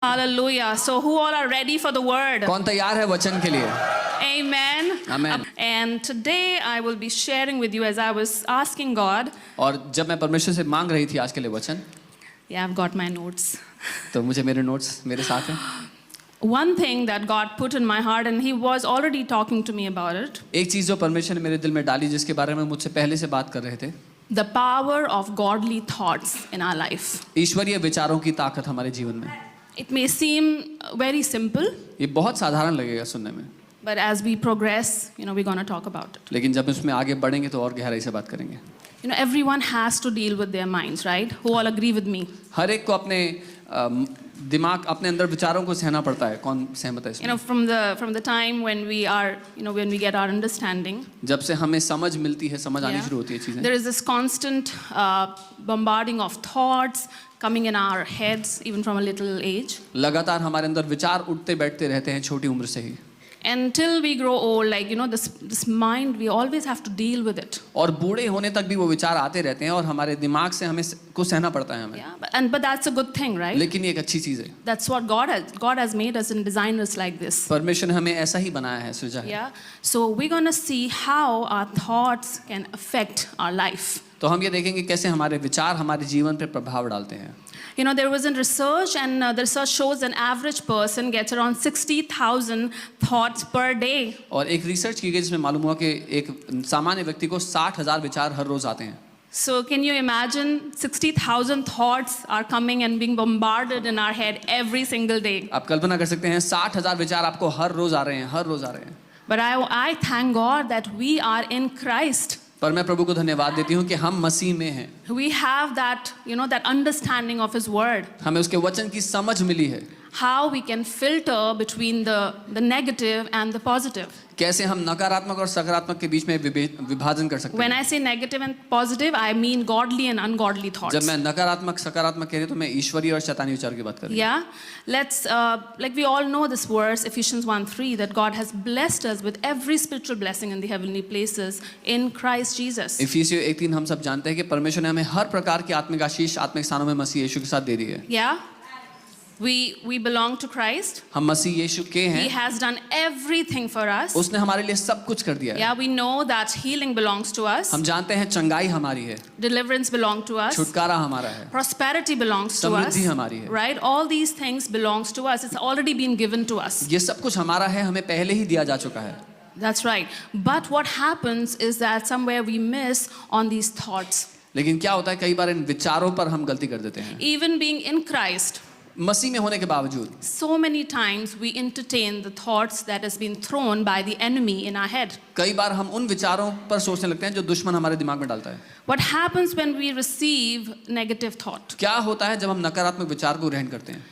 Hallelujah. So who all are ready for the word? कौन तैयार है वचन के लिए? Amen. Amen. And today I will be sharing with you as I was asking God. और जब मैं परमेश्वर से मांग रही थी आज के लिए वचन, Yeah, I've got my notes. तो मुझे मेरे नोट्स मेरे साथ हैं. One thing that God put in my heart, and He was already talking to me about it. एक चीज जो परमेश्वर ने मेरे दिल में डाली जिसके बारे में मुझसे पहले से बात कर रहे थे. The power of godly thoughts in our life. ईश्वरीय विचारों की ताकत हमारे जीवन में. It may seem very simple. ये बहुत साधारण लगेगा सुनने में. But as we progress, we're going to talk about it. लेकिन जब इसमें आगे बढ़ेंगे तो और गहराई से बात करेंगे. Everyone has to deal with their minds, right? Who all agree with me? हर एक को अपने दिमाग अपने अंदर विचारों को सहना पड़ता है. कौन सहमत है इसमें? From the time when we are, when we get our understanding. जब से हमें समझ मिलती है, समझ आनी शुरू होती है चीजें. There is this constant bombarding of thoughts coming in our heads, even from a little age. लगातार हमारे अंदर विचार उठते बैठते रहते हैं छोटी उम्र से ही. Until we grow old, this mind, we always have to deal with it. और बूढ़े होने तक भी वो विचार आते रहते हैं और हमारे दिमाग से हमें को सहना पड़ता है हमें. Yeah, but that's a good thing, right? लेकिन ये एक अच्छी चीज है. That's what God has made us and designed us like this. परमेश्वर ने हमें ऐसा ही बनाया है, सृजा है. Yeah. So we're going to see how our thoughts can affect our life. तो हम ये देखेंगे कैसे हमारे विचार हमारे जीवन पर प्रभाव डालते हैं. There was a research, and the research shows an average person gets around 60,000 thoughts per day. और एक रिसर्च की गई जिसमें मालूम हुआ कि एक सामान्य व्यक्ति को 60,000 विचार हर रोज आते हैं. So can you imagine 60,000 thoughts are coming and being bombarded in our head every single day? आप कल्पना कर सकते हैं 60,000 विचार आपको हर रोज आ रहे हैं, हर रोज आ रहे हैं. But I thank God that we are in Christ. पर मैं प्रभु को धन्यवाद देती हूँ कि हम मसीह में हैं. We have that, that understanding of His word. हमें उसके वचन की समझ मिली है. How we can filter between the negative and the positive. कैसे हम नकारात्मक और सकारात्मक के बीच में विभाजन कर सकते हैं. When I say negative and positive, I mean godly and ungodly thoughts. जब मैं नकारात्मक सकारात्मक कह रही हूँ तो मैं ईश्वरीय और शैतानी विचार की बात कर रही हूँ. Yeah, let's like we all know this verse, Ephesians 1:3, that God has blessed us with every spiritual blessing in the heavenly places in Christ Jesus. इफिसियों 1:3 हम सब जानते हैं कि परमेश्वर ने हमें हर प्रकार की आत्मिक आशीष आत्मिक स्थानों में मसीह यीशु के साथ दे दी है. Yeah. We belong to Christ. हम मसीह यीशु के हैं. He has done everything for us. उसने हमारे लिए सब कुछ कर दिया है. Yeah, we know that healing belongs to us. हम जानते हैं चंगाई हमारी है. Deliverance belongs to us. छुटकारा हमारा है. Prosperity belongs to us. समृद्धि हमारी है. Right? All these things belongs to us. It's already been given to us. ये सब कुछ हमारा है, हमें पहले ही दिया जा चुका है. That's right. But what happens is that somewhere we miss on these thoughts. लेकिन क्या होता है कई बार इन विचारों पर हम गलती कर देते हैं. Even being in Christ. मसीह में होने के बावजूद So many times we entertain the thoughts that has been thrown by the enemy in our head. कई बार हम उन विचारों पर सोचने लगते हैं जो दुश्मन हमारे दिमाग में डालता है. What happens when we receive negative thought? क्या होता है जब हम नकारात्मक विचार को ग्रहण करते हैं.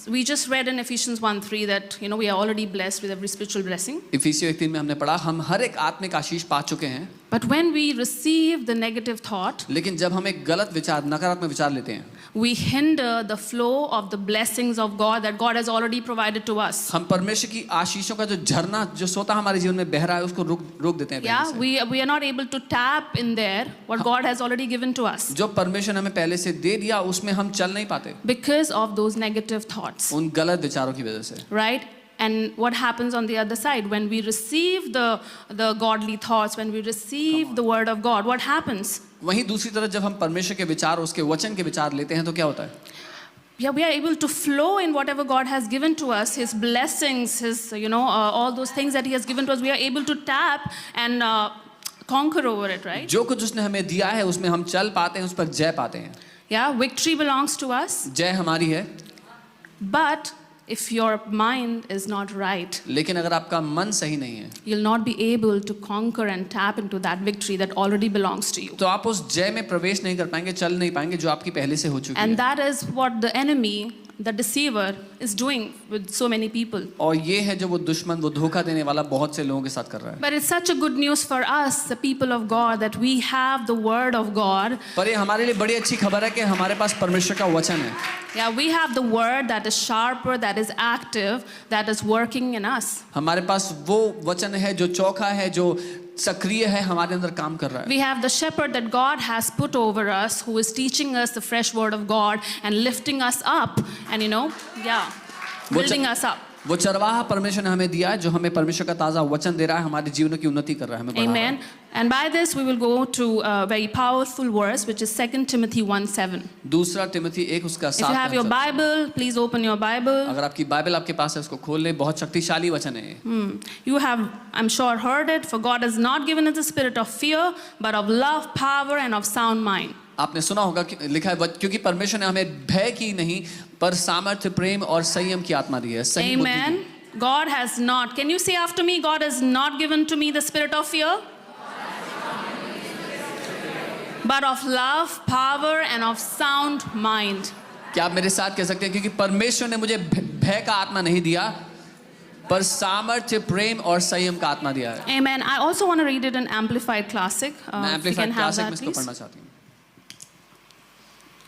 We just read in Ephesians 1:3 that we are already blessed with every spiritual blessing. इफिसियों 1:3 में हमने पढ़ा हम हर एक आत्मिक आशीष पा चुके हैं. But when we receive the negative thought, लेकिन जब हम एक गलत विचार नकारात्मक विचार लेते हैं, we hinder the flow of the blessings of God that God has already provided to us. हम परमेश्वर की आशीषों का जो झरना जो सोता हमारे जीवन में बह रहा है उसको रोक देते हैं. Yeah, we are not able to tap in there what God has already given to us. जो परमेश्वर ने हमें पहले से दे दिया उसमें हम चल नहीं पाते. Because of those negative thoughts. उन गलत विचारों की वजह से. Right? And what happens on the other side when we receive the godly thoughts, when we receive the word of God, what happens? वहीं दूसरी तरफ जब हम परमेश्वर के विचार उसके वचन के विचार लेते हैं तो क्या होता है? Yeah, we are able to flow in whatever God has given to us, His blessings, His all those things that He has given to us. We are able to tap and conquer over it, right? जो कुछ उसने हमें दिया है उसमें हम चल पाते हैं, उस पर जय पाते हैं. Yeah, victory belongs to us. जय हमारी है. But if your mind is not right, लेकिन अगर आपका मन सही नहीं है, you'll not be able to conquer and tap into that victory that already belongs to you. तो आप उस जय में प्रवेश नहीं कर पाएंगे, चल नहीं पाएंगे जो आपकी पहले से हो चुकी है. And that is what the enemy, the deceiver, is doing with so many people. और ये है जो वो दुश्मन वो धोखा देने वाला बहुत से लोगों के साथ कर रहा है. But it's such a good news for us, the people of God, that we have the word of God. पर ये हमारे लिए बड़ी अच्छी खबर है कि हमारे पास परमेश्वर का वचन है. Yeah, we have the word that is sharper, that is active, that is working in us. हमारे पास वो वचन है जो चौखा है, जो सक्रिय है, हमारे अंदर काम कर रहा है। We have the shepherd that God has put over us, who is teaching us the fresh word of God and lifting us up and, building us up. वो चरवाहा परमेश्वर ने हमें दिया है, जो हमें परमेश्वर का ताजा वचन दे रहा है, हमारे जीवन की उन्नति कर रहा है, हमें बढ़ा रहा है। Amen. And by this we will go to a very powerful verse, which is 2 Timothy 1:7. दूसरा तिमोथी 1 उसका If you have your 7। Bible, please open your Bible. अगर आपकी बाइबल आपके पास है, उसको खोल ले, बहुत शक्तिशाली वचन है ये। You have, I'm sure, heard it. For God has not given us the spirit of fear, but of love, power, and of sound mind. आपने सुना होगा कि लिखा है, क्योंकि परमेश्वर ने हमें भय की नहीं पर सामर्थ्य, प्रेम और संयम की आत्मा दी है। सही बुद्धि की। Amen. God has not. Can you say after me? God has not given to me the spirit of fear, but of love, power, and of sound mind. क्या आप मेरे साथ कह सकते हैं, क्योंकि परमेश्वर ने मुझे भय का आत्मा नहीं दिया पर सामर्थ्य, प्रेम और संयम का आत्मा दिया है। Amen. I also want to read it in Amplified Classic. मैं If you amplified can have classic में that, इसको please. पढ़ना चाहती हूँ।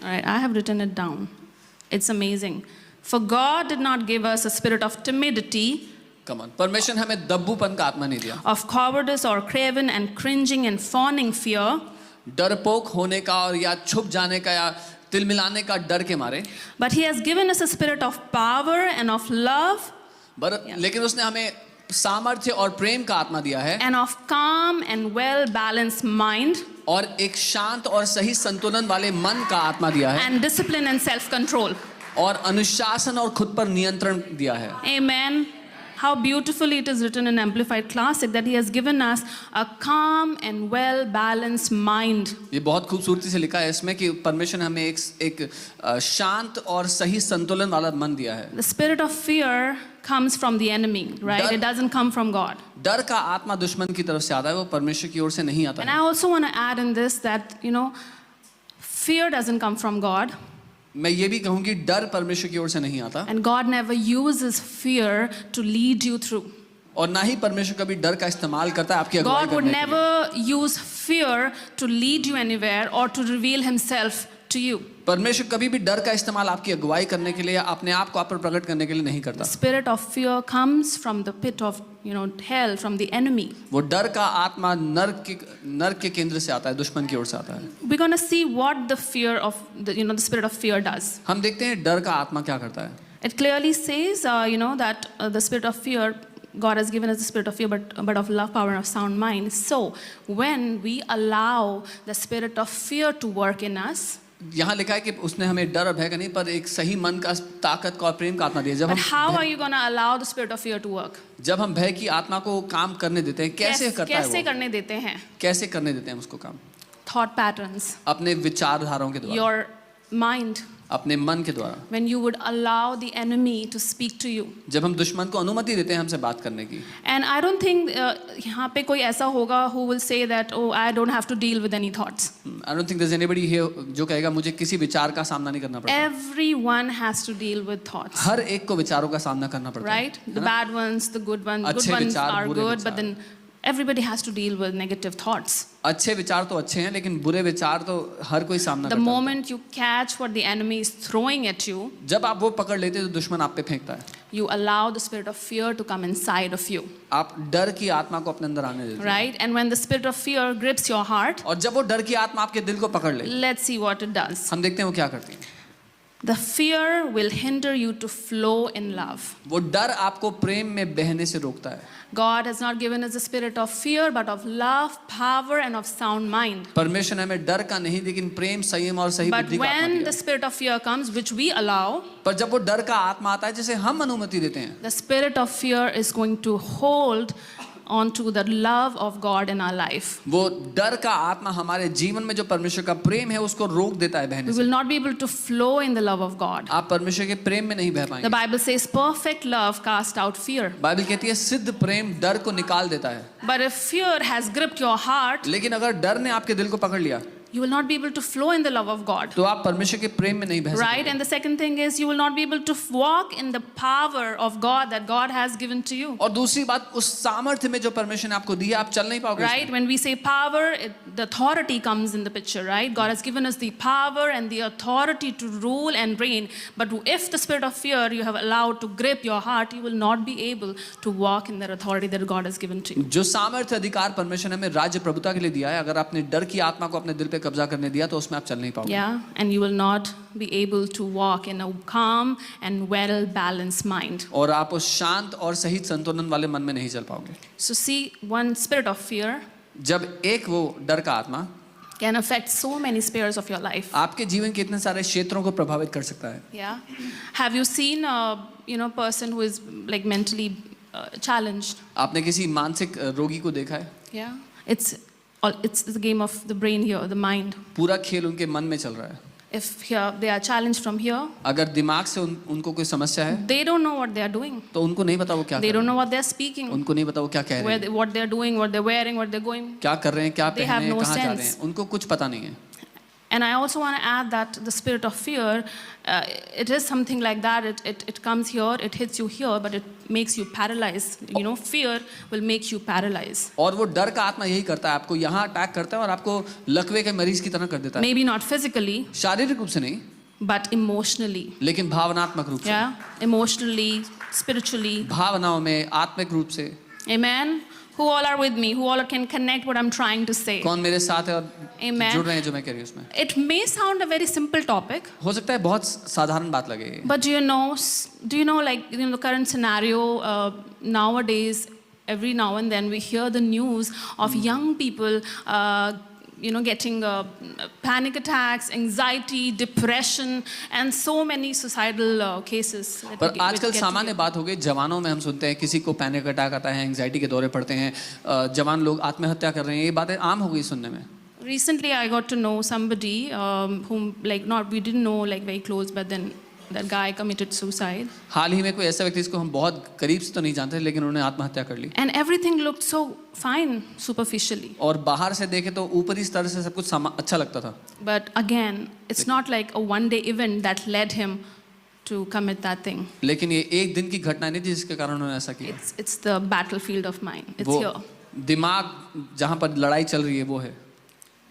All right, I have written it down. It's amazing. For God did not give us a spirit of timidity, कमन, परमेश्वर ने हमें दब्बूपन का आत्मा नहीं दिया, of cowardice or craven and cringing and fawning fear, डरपोक होने का और या छुप जाने का या तिलमिलाने का डर के मारे, but He has given us a spirit of power and of love लेकिन उसने हमें सामर्थ्य और प्रेम का आत्मा दिया है and of calm and well-balanced mind और एक शांत और सही संतुलन वाले मन का आत्मा दिया है and discipline and self-control. और अनुशासन और खुद पर नियंत्रण दिया है। Amen. How beautifully it is written in Amplified Classic that He has given us a calm and well-balanced mind. ये बहुत खूबसूरती से लिखा है इसमें कि परमेश्वर ने हमें एक शांत और सही संतुलन वाला मन दिया है। The spirit of fear comes from the enemy, right? It doesn't come from God. डर का आत्मा दुश्मन की तरफ से आता है, वो परमेश्वर की ओर से नहीं आता And है। I also want to add in this that, fear doesn't come from God. मैं ये भी कहूँ कि डर परमेश्वर की ओर से नहीं आता And God never uses fear to lead you through. और ना ही परमेश्वर कभी डर का इस्तेमाल करता है आपकी अगुवाई God would करने के लिए। never use fear to lead you anywhere or to reveal Himself to you. परमेश्वर कभी भी डर का इस्तेमाल आपकी अगुवाई करने के लिए या अपने आप को आप पर प्रकट करने के लिए नहीं करता। The spirit of fear comes from the pit of, hell, from the enemy. वो डर का आत्मा नर्क के केंद्र से आता है, दुश्मन की ओर से आता है। We're going to see what the fear of, the spirit of fear does. हम देखते हैं डर का आत्मा क्या करता है। It clearly says, that the spirit of fear, God has given us the spirit of fear, but of love, power, and of sound mind. So, when we allow the spirit of fear to work in us, यहाँ लिखा है कि उसने हमें डर और भय का नहीं पर एक सही मन का, ताकत का और प्रेम का आत्मा दिया। but how are you going to allow the spirit of fear to work? जब हम भय की आत्मा को काम करने देते हैं, कैसे करता है कैसे वो? करने देते हैं? कैसे करने देते हैं उसको काम? Thought patterns, अपने विचारधाराओं के द्वारा, your mind. अपने मन के द्वारा। When you would allow the enemy to speak to you. जब हम दुश्मन को अनुमति देते हैं हमसे बात करने की। And I don't think यहाँ पे कोई ऐसा होगा who will say that, oh, I don't have to deal with any thoughts. I don't think there's anybody here जो कहेगा मुझे किसी विचार का सामना नहीं करना पड़ता। Everyone has to deal with thoughts. हर एक को विचारों का सामना करना पड़ता है। Right? The bad ones, the good ones. Good अच्छे ones विचार, are बुरे good, विचार। but then everybody has to deal with negative thoughts. अच्छे विचार तो अच्छे हैं लेकिन बुरे विचार तो हर कोई सामना The करता है। moment you catch what the enemy is throwing at you, जब आप वो पकड़ लेते हैं तो दुश्मन आप पे फेंकता है। you allow the spirit of fear to come inside of you. आप डर की आत्मा को अपने अंदर आने देते हैं। Right? And when the spirit of fear grips your heart, और जब वो डर की आत्मा आपके दिल को पकड़ ले, let's see what it does. हम देखते हैं वो क्या करती है। The fear will hinder you to flow in love. वो डर आपको प्रेम में बहने से रोकता है। God has not given us the spirit of fear, but of love, power, and of sound mind. परमेश्वर ने हमें डर का नहीं लेकिन प्रेम, संयम और सही But बुद्धि का आत्मा when दिया the है। spirit of fear comes, which we allow, पर जब वो डर का आत्मा आता है जिसे हम अनुमति देते हैं, the spirit of fear is going to hold onto the love of God in our life. वो डर का आत्मा हमारे जीवन में जो परमेश्वर का प्रेम है उसको रोक देता है बहने We से। will not be able to flow in the love of God. आप परमेश्वर के प्रेम में नहीं बह The पाएंगे। Bible says perfect love casts out fear. Bible कहती है सिद्ध प्रेम डर को निकाल देता है। But if fear has gripped your heart, लेकिन अगर डर ने आपके दिल को पकड़ लिया, you will not be able to flow in the love of God. तो आप परमेश्वर के प्रेम में नहीं बह Right? सकते। And the second thing is you will not be able to walk in the power of God that God has given to you. और दूसरी बात, उस सामर्थ्य में जो परमेश्वर ने आपको दिया, आप चल नहीं पाओगे Right? उसमें। When we say power, the authority comes in the picture, right? God has given us the power and the authority to rule and reign. But if the spirit of fear you have allowed to grip your heart, you will not be able to walk in that authority that God has given to you. जो सामर्थ्य अधिकार परमेश्वर ने हमें राज्य प्रभुता के लिए दिया है, अगर आपने डर की आत्मा को अपने दिल पे कब्जा करने दिया तो उसमें आप चल नहीं पाओगे। Yeah, and you will not be able to walk in a calm and well balanced mind. और आप उस शांत और सही संतुलन वाले मन में नहीं चल पाओगे। So see, one spirit of fear जब एक वो डर का आत्मा can affect so many spheres of your life. आपके जीवन के इतने सारे क्षेत्रों को प्रभावित कर सकता है। Yeah. Have you seen a person who is like mentally challenged? आपने किसी मानसिक रोगी को देखा है? Yeah. It's the game of the brain here, the mind. पूरा खेल उनके मन में चल रहा है। If here they are challenged from here, अगर दिमाग से उनको कोई समस्या है they don't know what they are doing. तो उनको नहीं पता वो क्या They कर don't रहे know what they are speaking, हैं, उनको नहीं पता वो क्या कह रहे हैं, what they are doing, what they're wearing, what they're going. क्या कर रहे हैं, क्या They पहन have रहे हैं, no कहाँ जा रहे sense. हैं, उनको कुछ पता नहीं है। And I also want to add that the spirit of fear, it is something like that. It comes here, it hits you here, but it makes you paralyzed. You know, fear will make you paralyzed. और वो डर का आत्मा यही करता है, आपको यहाँ अटैक करता है और आपको लकवे के मरीज की तरह कर देता है। Maybe not physically, शारीरिक रूप से नहीं, but emotionally. लेकिन भावनात्मक रूप से, Yeah, emotionally, spiritually. भावनाओं में, आत्मिक रूप से। Amen. Who all are with me? Who all can connect what I'm trying to say? कौन मेरे साथ है और Amen. जुड़ रहे हैं जो मैं कह रही हूँ उसमें। It may sound a very simple topic, हो सकता है बहुत साधारण बात लगे, but do you know, like the current scenario nowadays, every now and then we hear the news of young people, getting panic attacks, anxiety, depression, and so many suicidal cases. that पर we get आजकल to सामान्य hear. बात हो गई, जवानों में हम सुनते हैं किसी को पैनिक अटैक आता है, एंजाइटी के दौरे पड़ते हैं, जवान लोग आत्महत्या कर रहे हैं, ये बातें आम हो गई सुनने में। Recently, I got to know somebody whom we didn't know very close, but then that guy committed suicide. हाल ही में कोई ऐसा व्यक्ति जिसको हम बहुत करीब से तो नहीं जानते लेकिन उन्होंने आत्महत्या कर ली, And everything looked so fine superficially. और बाहर से देखे तो ऊपरी स्तर से सब कुछ अच्छा लगता था। But again, it's not like a one-day event that led him to commit that thing. लेकिन ये एक दिन की घटना नहीं थी जिसके कारण उन्होंने ऐसा किया। It's the battlefield of mind. It's वो here. दिमाग जहाँ पर लड़ाई चल रही है वो है।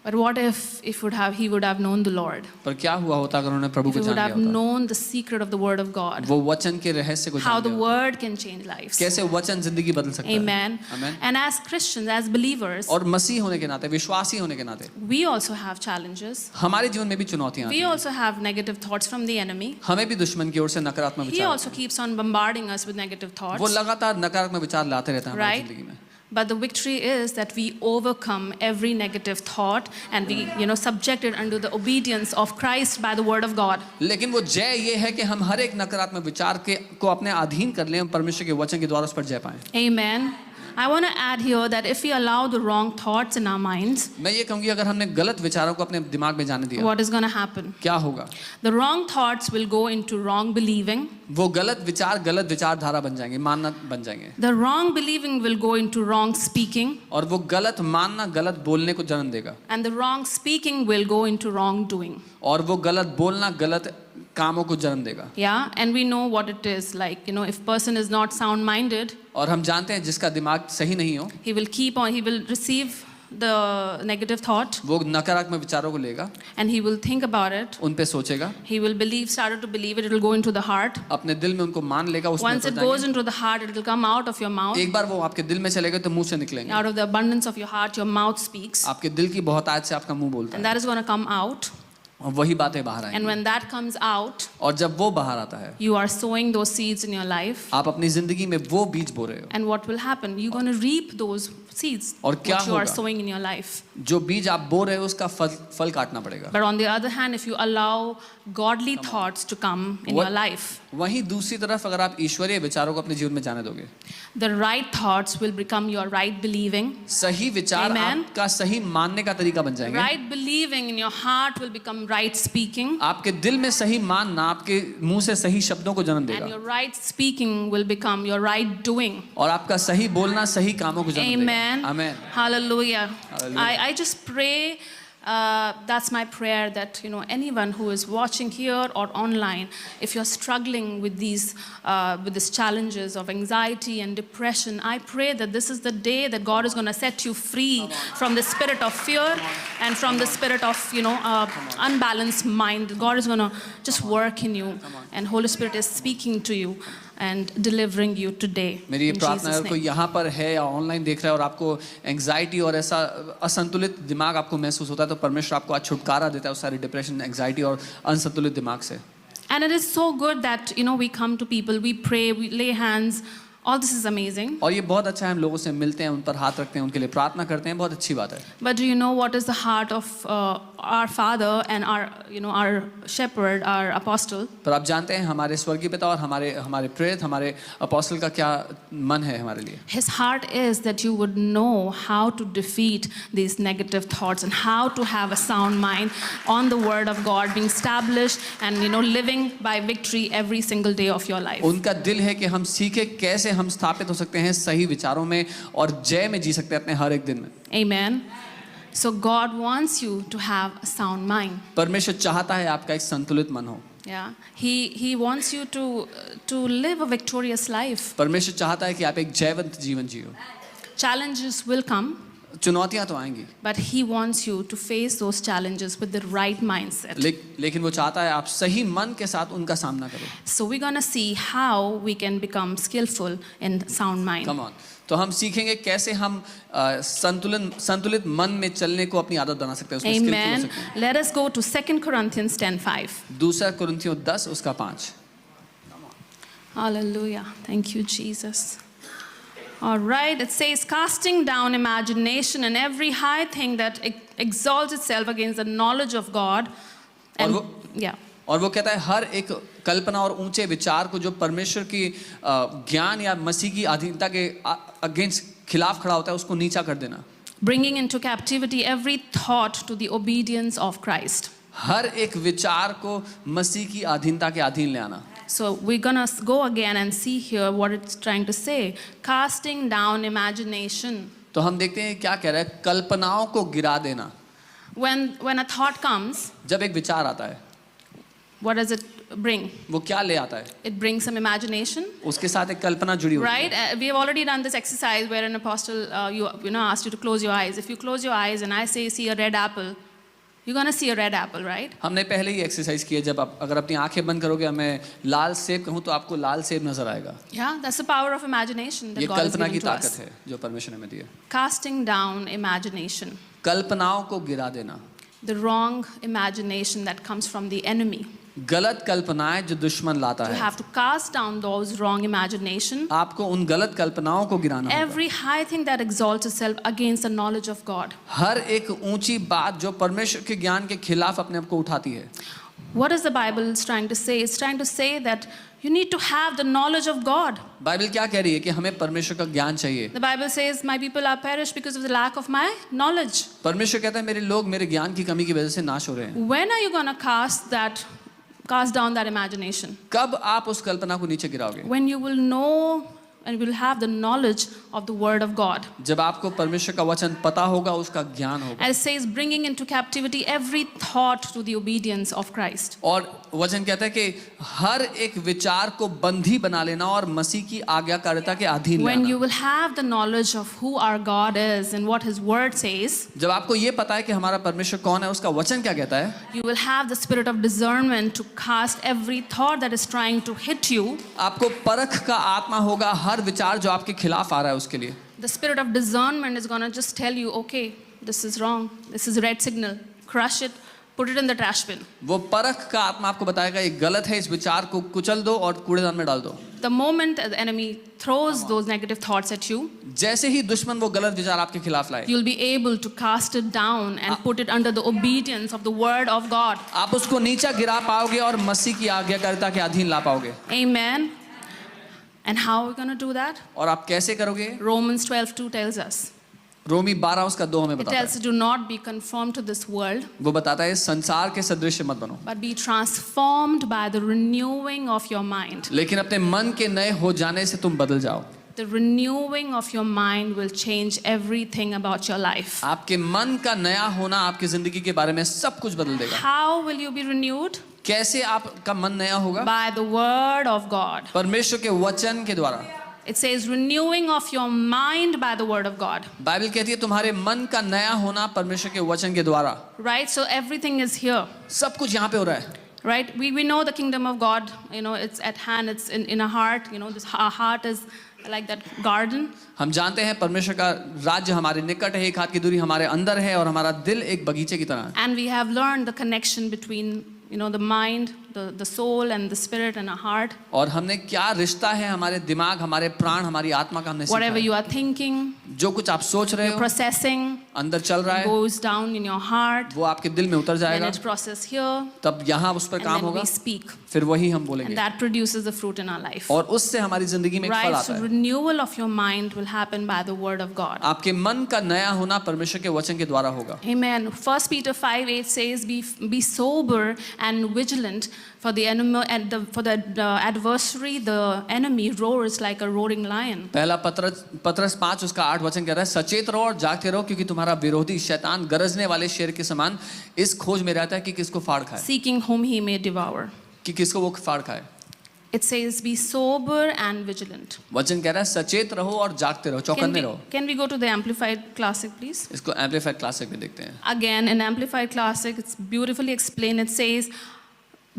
But what if he would have known the Lord? पर क्या हुआ होता अगर उन्होंने प्रभु If को he जान would लिया have होता? known the secret of the Word of God, वो वचन के रहस्य को how जान the लिया होता? Word can change lives. कैसे वचन जिंदगी बदल सकता है? Amen. Amen. And as Christians, as believers, और मसीह होने के नाते, विश्वासी होने के नाते we also have challenges. हमारे जीवन में भी चुनौतियां आती We हैं। also have negative thoughts from the enemy. हमें भी दुश्मन की ओर से नकारात्मक He विचार also keeps on bombarding us with negative वो thoughts. लगातार नकारात्मक विचार लाते रहते हैं हमारी Right? जिंदगी में। But the victory is that we overcome every negative thought and we, subject it under the obedience of Christ by the word of God. लेकिन वो जय ये है कि हम हर एक नकारात्मक विचार को अपने अधीन कर लें, हम परमेश्वर के वचन के द्वारा उस पर जय पाएं। Amen. I want to add here that if we allow the wrong thoughts in our minds, मैं ये कहूँगी अगर हमने गलत विचारों को अपने दिमाग में जाने दिया, what is going to happen? क्या होगा? The wrong thoughts will go into wrong believing. वो गलत विचारधारा बन जाएंगे, मानना बन जाएंगे। The wrong believing will go into wrong speaking. और वो गलत मानना, गलत बोलने को जन्म देगा। And the wrong speaking will go into wrong doing. और वो गलत बोलना, गलत कामों को जन्म देगा। Yeah, and we know what it is like, if person is not sound minded, और हम जानते हैं जिसका दिमाग सही नहीं हो, he will receive the negative thought वो नकारात्मक विचारों को लेगा, and he will think about it. उन पे सोचेगा, He will started to believe it will go into the heart. अपने दिल में उनको मान लेगा, उसमें Once उतर it goes जाएंगे। into the heart, it will come out of your mouth. एक बार वो आपके दिल में चलेगा तो मुंह से निकलेंगे। Out of the abundance of your heart, your mouth speaks. आपके दिल की बहुतायत से आपका मुंह बोलता And है, that is going to come out. और वही बातें बाहर And आएंगी। when that comes out, और जब वो बाहर आता है, you are sowing those seeds in your life. आप अपनी जिंदगी में वो बीज बो रहे हो। And what will happen? You're going to reap those seeds और क्या which you are होगा? sowing in your life. जो बीज आप बो रहे हो उसका फल काटना पड़ेगा। But on the other hand, if you allow godly thoughts to come in What- your life, वहीं दूसरी तरफ अगर आप ईश्वरीय विचारों को अपने जीवन में जाने दोगे, the right thoughts will become your right believing. सही विचार Amen. आपका सही मानने का तरीका बन जाएंगे। Right believing in your heart will become right speaking. आपके दिल में सही मानना आपके मुंह से सही शब्दों को जन्म And देगा, your right speaking will become your right doing. और आपका सही बोलना सही कामों को जन्म Amen. देगा। आमेन। Hallelujah. Hallelujah. I just pray That's my prayer, that anyone who is watching here or online, if you're struggling with these challenges of anxiety and depression, I pray that this is the day that God is going to set you free from the spirit of fear and from the spirit of unbalanced mind. God is going to just work in you, and Holy Spirit is speaking to you and delivering you today. मेरी ये in प्रार्थना है, Jesus' अगर कोई name. यहाँ पर है या ऑनलाइन देख रहा है और आपको एंग्जाइटी और ऐसा असंतुलित दिमाग आपको महसूस होता है, तो परमेश्वर आपको आज छुटकारा देता है उस सारी डिप्रेशन, एंग्जाइटी और असंतुलित दिमाग से. And it is so good that we come to people, we pray, we lay hands. All this is amazing. और ये बहुत अच्छा है, हम लोगों से मिलते हैं, उन पर हाथ रखते हैं, उनके लिए प्रार्थना करते हैं, बहुत अच्छी बात है. But do you know what is the heart of our Father and our shepherd, our apostle? पर आप जानते हैं हमारे स्वर्गीय पिता और हमारे प्रेरित, हमारे अपोस्टल का क्या मन है हमारे लिए? His heart is that you would know how to defeat these negative thoughts and how to have a sound mind on the word of God, being established and living by victory every single day of your life. उनका दिल है कि हम सीखे कैसे हम स्थापित हो सकते हैं सही विचारों में और जय में जी सकते हैं अपने हर एक दिन में. Amen. So God wants you to have a sound mind. परमेश्वर चाहता है आपका एक संतुलित मन हो. Yeah, he wants you to live a victorious life. परमेश्वर चाहता है कि आप एक जयवंत जीवन जियो. Challenges will come, चुनौतियां तो आएंगी, but he wants you to face those challenges with the right mindset. लेकिन वो चाहता है आप सही मन के साथ उनका सामना करो. So we're going to see how we can become skillful in sound mind. Come on. तो हम सीखेंगे कैसे हम संतुलित मन में चलने को अपनी आदत बना सकते हैं, उसमें skillful हो Amen. सकते हैं. Let us go to 2 Corinthians 10:5. दूसरा कुरिन्थियों 10 उसका 5. Hallelujah. Thank you, Jesus. All right, it says, casting down imagination and every high thing that exalts itself against the knowledge of God. And, yeah. और वो कहता है हर एक कल्पना और ऊंचे विचार को जो परमेश्वर की ज्ञान या मसीह की अधीनता के अगेंस्ट खिलाफ खड़ा होता है, उसको नीचा कर देना. Bringing into captivity every thought to the obedience of Christ. हर एक विचार को मसीह की अधीनता के अधीन ले आना. So we're gonna go again and see here what it's trying to say. Casting down imagination. तो हम देखते हैं क्या कह रहा है, कल्पनाओं को गिरा देना. When a thought comes, जब एक विचार आता है, what does it bring? वो क्या ले आता है? It brings some imagination, उसके साथ एक कल्पना जुड़ी होती है. right? We have already done this exercise where an apostle asked you to close your eyes. If you close your eyes and I say see a red apple, you're gonna see a red apple, right? हमने पहले ही exercise की है, जब आप अगर अपनी आंखें बंद करोगे मैं लाल सेब कहूँ तो आपको लाल सेब नजर आएगा. Yeah, that's the power of imagination that ये God has कल्पना given की to ताकत us. है जो परमेश्वर ने हमें दी है. Casting down imagination, कल्पनाओं को गिरा देना. the wrong imagination that comes from the enemy. गलत कल्पनाएं जो दुश्मन लाता You है, have to cast down those wrong imagination. आपको उन गलत कल्पनाओं को गिराना होगा. Every high thing that exalts itself against the knowledge of God. हर एक ऊंची बात जो परमेश्वर के ज्ञान के खिलाफ अपने आप को उठाती है. What is the Bible trying to say? It's trying to say that you need to have the knowledge of God. Bible क्या कह रही है कि हमें परमेश्वर का ज्ञान चाहिए. The Bible says, my people are perished because of the lack of my knowledge. परमेश्वर कहता है मेरे लोग मेरे ज्ञान की कमी की वजह से नाश हो रहे हैं. When are you going to cast down that imagination? कब आप उस कल्पना को नीचे गिराओगे? When you will know and will have the knowledge of the word of God. जब आपको परमेश्वर का वचन पता होगा, उसका ज्ञान होगा. As it says, bringing into captivity every thought to the obedience of Christ. और वचन कहता है कि हर एक विचार को बंधी बना लेना और मसीह की आज्ञाकारिता के अधीन When लाना. you will have the knowledge of who our God is and what His Word says, जब आपको ये पता है कि हमारा परमेश्वर कौन है, उसका वचन क्या कहता है, you will have the spirit of discernment to cast every thought that is trying to hit you. आपको परख का आत्मा होगा हर विचार जो आपके खिलाफ आ रहा है उसके लिए. The spirit of discernment is going to just tell you, okay, this is wrong, this is a red signal, crush it, put it in the trash bin. वो परख का आत्मा आपको बताएगा ये गलत है, इस विचार को कुचल दो और कूड़ेदान में डाल दो. The moment the enemy throws those negative thoughts at you, जैसे ही दुश्मन वो गलत विचार आपके खिलाफ लाए, you'll be able to cast it down and put it under the obedience of the word of God. आप उसको नीचा गिरा पाओगे और मसीह की आज्ञाकारिता के अधीन ला पाओगे. Amen. And how are we going to do that? और आप कैसे करोगे? Romans 12:2 tells us. रोमी 12 उसका 2 हमें It बताता tells है. us, do not be conformed to this world, वो बताता है संसार के सदृश मत बनो, but be transformed by the renewing of your mind. लेकिन अपने मन के नए हो जाने से तुम बदल जाओ. the renewing of your mind will change everything about your life. आपके मन का नया होना आपकी जिंदगी के बारे में सब कुछ बदल देगा। How will you be renewed? कैसे आपका मन नया होगा? By the word of God. परमेश्वर के वचन के द्वारा। It says renewing of your mind by the word of God. Bible कहती है तुम्हारे मन का नया होना परमेश्वर के वचन के द्वारा। Right? So everything is here. सब कुछ यहाँ पे हो रहा है। Right? We know the kingdom of God, it's at hand, it's in our heart, our heart is like that garden. हम जानते हैं परमेश्वर का राज्य हमारे निकट है, एक हाथ की दूरी हमारे अंदर है और हमारा दिल एक बगीचे की तरह है। And we have learned the connection between the mind, the soul and the spirit and our heart. और हमने क्या रिश्ता है हमारे दिमाग, हमारे प्राण, हमारी आत्मा का हमने सीखा Whatever है। you are thinking, जो कुछ आप सोच रहे you're हो processing, अंदर चल रहा है goes down in your heart, वो आपके दिल में उतर then जाएगा, it's processed here, तब यहाँ उस पर and काम then होगा, we speak. फिर वही हम And बोलेंगे that produces the fruit in our life. और उससे हमारी जिंदगी में एक फल Right? आता So है। renewal of your mind will happen by the word of God. आपके मन का नया होना परमेश्वर के वचन के द्वारा होगा। Amen. 1 Peter 5:8 says, be sober and vigilant, for the enemy and for the adversary, the enemy roars like a roaring lion. पहला पत्रस 5 उसका 8 वचन कह रहा है, सचेत रहो और जागते रहो क्योंकि तुम्हारा विरोधी शैतान गरजने वाले शेर के समान इस खोज में रहता है कि किसको फाड़ खाए, Seeking whom he may devour. कि किसको वो फाड़ खाए। It says, be sober and vigilant. वचन कह रहा है सचेत रहो और जागते रहो, चौकन्ने रहो। Can we go to the Amplified Classic, please? इसको एम्पलीफाइड क्लासिक में देखते हैं। Again, in Amplified Classic, it's beautifully explained. It says,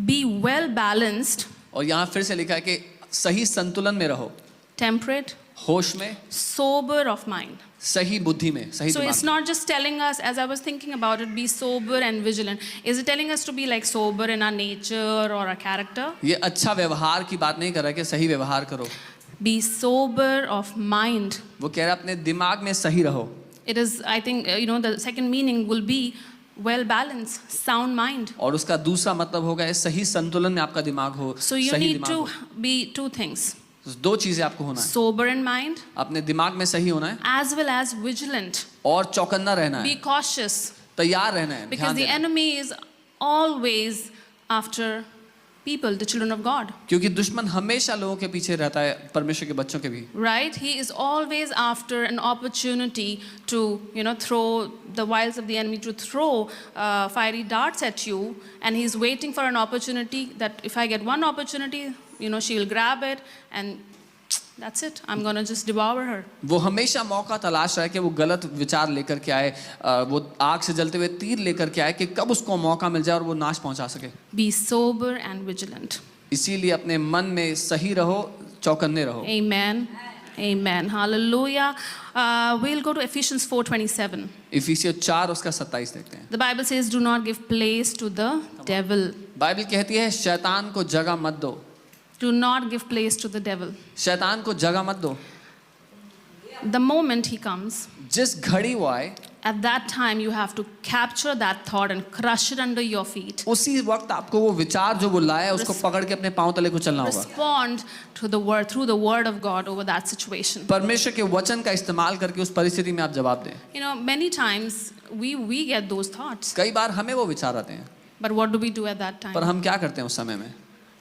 be well balanced, और यहाँ फिर से लिखा है कि सही संतुलन में रहो, temperate, होश में, sober of mind. सही बुद्धि में, सही So it's दिमाग में। not just telling us, as I was thinking about it, be sober and vigilant. Is it telling us to be like sober in our nature or our character? ये अच्छा व्यवहार की बात नहीं कर रहा है कि सही व्यवहार करो, Be sober of mind. वो कह रहा है अपने दिमाग में सही रहो। It is, I think, the second meaning will be well balanced, sound mind. और उसका दूसरा मतलब होगा ये सही संतुलन में आपका दिमाग हो, So you सही need दिमाग to हो। be two things, दो चीजें आपको होना है, sober in mind अपने दिमाग में सही होना है as well as vigilant. और चौकन्ना रहना Be है, cautious तैयार रहना है, because ध्यान the देना है। enemy is always after people, the children of God. क्योंकि दुश्मन हमेशा लोगों के पीछे रहता है, परमेश्वर के बच्चों के भी। Right? He is always after an opportunity to, throw the wiles of the enemy, to throw fiery darts at you. And he's waiting for an opportunity that if I get one opportunity, she'll grab it and that's it. I'm going to just devour her. वो हमेशा मौका तलाश रहा है कि वो गलत विचार लेकर के आए, वो आग से जलते हुए तीर लेकर के आए कि कब उसको मौका मिल जाए और वो नाश पहुंचा सके। Be sober and vigilant. इसीलिए अपने मन में सही रहो, चौकन्ने रहो। Amen. Amen. Hallelujah. We'll go to Ephesians 4:27. इफिसियों 4 उसका 27 देखते हैं। The Bible says, do not give place to the devil. Bible कहती है शैतान को जगह मत दो, Do not give place to the devil. शैतान को जगह मत दो। The moment he comes, जिस घड़ी वो आए at that time you have to capture that thought and crush it under your feet. उसी वक्त आपको वो विचार जो वो लाया है उसको पकड़ के अपने पांव तले को चलना होगा। Respond to the word, through the word of God over that situation. परमेश्वर के वचन का इस्तेमाल करके उस परिस्थिति में आप जवाब दें। Many times we get those thoughts. कई बार हमें वो विचार आते हैं, But what do we do at that पर time? हम क्या करते हैं उस समय में?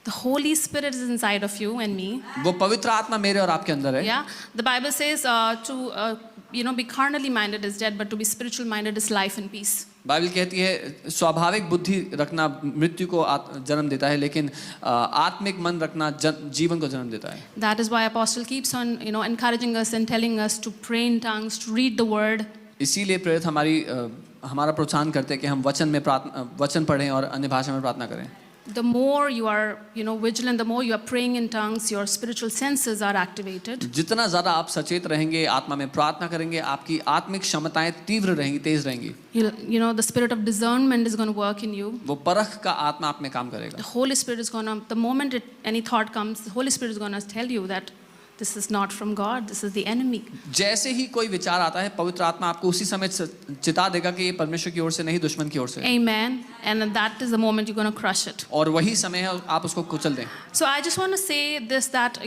The Holy Spirit is inside of you and me. वो पवित्र आत्मा मेरे और आपके अंदर है। Yeah. The Bible says to be carnally minded is dead, but to be spiritual minded is life and peace. Bible कहती है स्वाभाविक बुद्धि रखना मृत्यु को जन्म देता है, लेकिन आत्मिक मन रखना जीवन को जन्म देता है। That is why Apostle keeps on encouraging us and telling us to pray in tongues, to read the word. इसीलिए प्रेरित हमारा प्रोत्साहन करते हैं कि हम वचन पढ़ें और अन्य भाषा में प्रार्थना करें। The more you are vigilant, the more you are praying in tongues, your spiritual senses are activated. जितना ज़्यादा आप सचेत रहेंगे, आत्मा में प्रार्थना करेंगे, आपकी आत्मिक क्षमताएं तीव्र रहेंगी, तेज रहेंगी। The spirit of discernment is going to work in you. वो परख का आत्मा आप में काम करेगा। The Holy Spirit is going to, the moment any thought comes, the Holy Spirit is going to tell you that this is not from God, this is the enemy. जैसे ही कोई विचार आता है, पवित्र आत्मा आपको उसी समय चिता देगा कि ये परमेश्वर की ओर से नहीं, दुश्मन की ओर से। Amen. And that is the moment you're going to crush it. और वही समय है आप उसको कुचल दें। So I just want to say this, that